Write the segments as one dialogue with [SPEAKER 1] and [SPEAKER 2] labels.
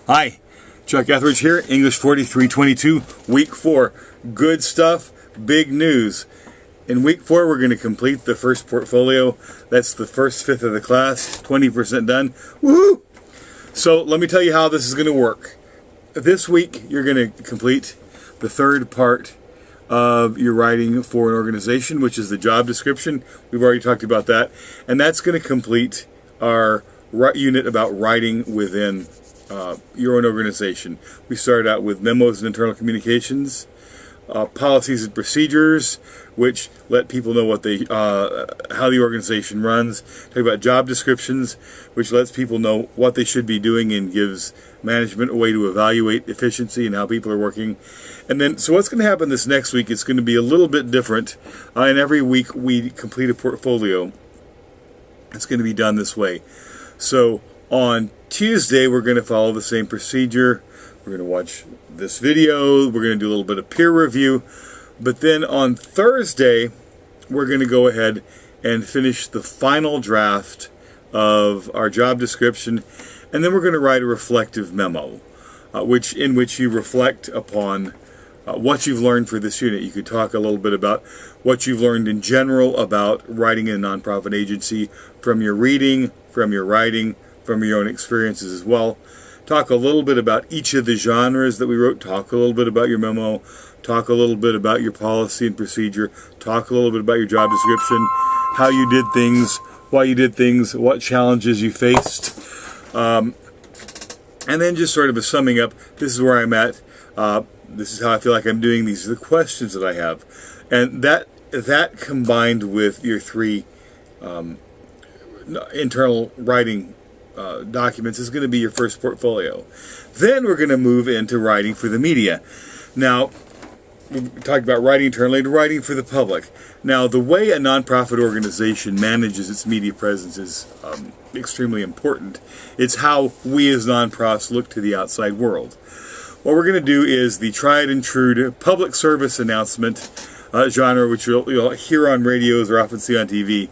[SPEAKER 1] Hi, Chuck Etheridge here, English 4322, week 4. Good stuff, big news. In week 4, we're going to complete the first portfolio. That's the first fifth of the class, 20% done. Woohoo! So let me tell you how this is going to work. This week, you're going to complete the third part of your writing for an organization, which is the job description. We've already talked about that. And that's going to complete our unit about writing within your own organization. We started out with memos and internal communications, policies and procedures, which let people know what they how the organization runs. Talk about job descriptions, which lets people know what they should be doing and gives management a way to evaluate efficiency and how people are working. And then, so what's going to happen this next week? It's going to be a little bit different. And every week we complete a portfolio. It's going to be done this way. So on Tuesday, we're going to follow the same procedure. We're going to watch this video. We're going to do a little bit of peer review. But then on Thursday, we're going to go ahead and finish the final draft of our job description. And then we're going to write a reflective memo, in which you reflect upon what you've learned for this unit. You could talk a little bit about what you've learned in general about writing in a nonprofit agency from your reading, from your writing, from your own experiences as well. Talk a little bit about each of the genres that we wrote. Talk a little bit about your memo. Talk a little bit about your policy and procedure. Talk a little bit about your job description, how you did things, why you did things, what challenges you faced. And then just sort of a summing up, this is where I'm at. This is how I feel like I'm doing. These are the questions that I have. And that combined with your 3 internal writing documents is going to be your first portfolio. Then we're going to move into writing for the media. Now, we talked about writing internally to writing for the public. Now, the way a nonprofit organization manages its media presence is extremely important. It's how we as nonprofits look to the outside world. What we're going to do is the tried and true public service announcement genre, which you'll hear on radios or often see on TV.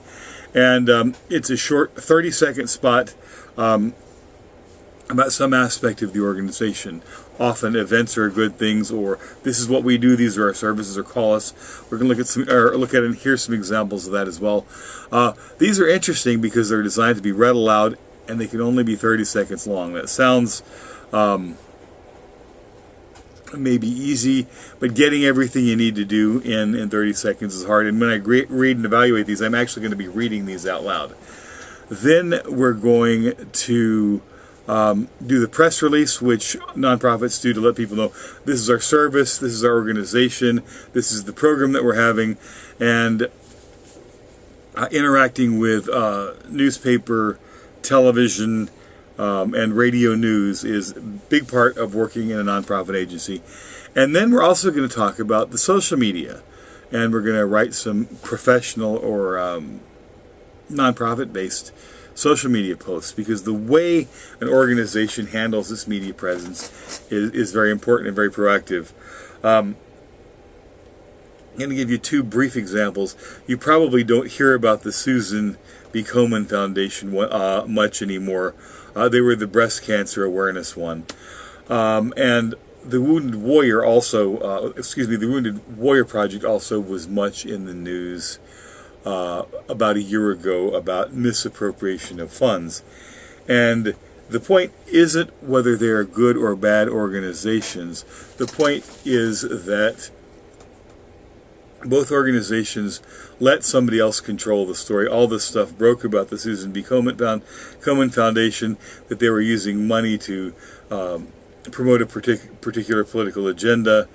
[SPEAKER 1] And it's a short 30-second spot about some aspect of the organization. Often events are good things, or this is what we do, these are our services, or call us. We're going to look at and hear some examples of that as well. These are interesting because they're designed to be read aloud, and they can only be 30 seconds long. That sounds maybe easy, but getting everything you need to do in 30 seconds is hard. And when I read and evaluate these, I'm actually going to be reading these out loud. Then we're going to do the press release, which nonprofits do to let people know this is our service, this is our organization, this is the program that we're having, and interacting with newspaper, television, and radio news is a big part of working in a nonprofit agency. And then we're also going to talk about the social media, and we're going to write some professional or nonprofit-based social media posts, because the way an organization handles its media presence is very important and very proactive. I'm going to give you 2 brief examples. You probably don't hear about the Susan B. Komen Foundation much anymore. They were the breast cancer awareness one. And the Wounded Warrior also, the Wounded Warrior Project also was much in the news about a year ago about misappropriation of funds. And the point isn't whether they are good or bad organizations. The point is that both organizations let somebody else control the story. All this stuff broke about the Susan B. Komen Foundation, that they were using money to promote a particular political agenda,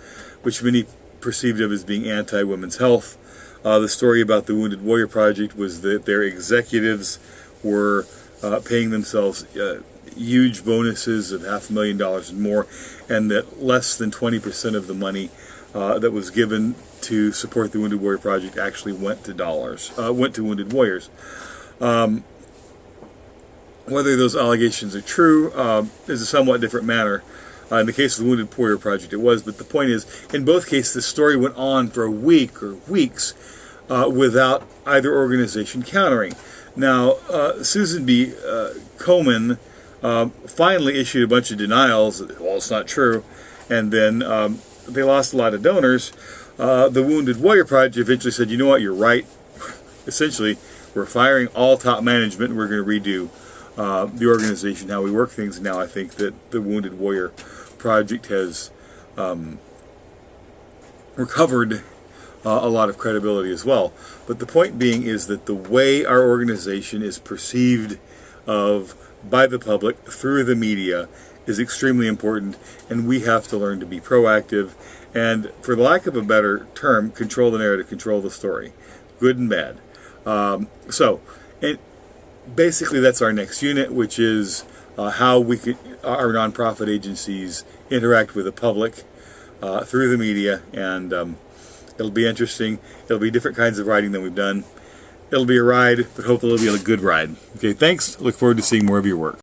[SPEAKER 1] which many perceived of as being anti-women's health. The story about the Wounded Warrior Project was that their executives were paying themselves huge bonuses of $500,000 and more, and that less than 20% of the money that was given to support the Wounded Warrior Project actually went to Wounded Warriors. Whether those allegations are true is a somewhat different matter. In the case of the Wounded Warrior Project, it was, but the point is, in both cases, the story went on for a week or weeks without either organization countering. Now, Susan B. Komen finally issued a bunch of denials. Well, it's not true. And then they lost a lot of donors. The Wounded Warrior Project eventually said, you know what, you're right. Essentially, we're firing all top management. We're going to redo the organization, how we work things. Now I think that the Wounded Warrior Project has recovered a lot of credibility as well. But the point being is that the way our organization is perceived of by the public through the media is extremely important, and we have to learn to be proactive and, for the lack of a better term, control the narrative, control the story, good and bad. Basically that's our next unit, which is how our nonprofit agencies interact with the public through the media, and it'll be interesting. It'll be different kinds of writing than we've done. It'll be a ride, but hopefully it'll be a good ride. Okay, thanks. Look forward to seeing more of your work.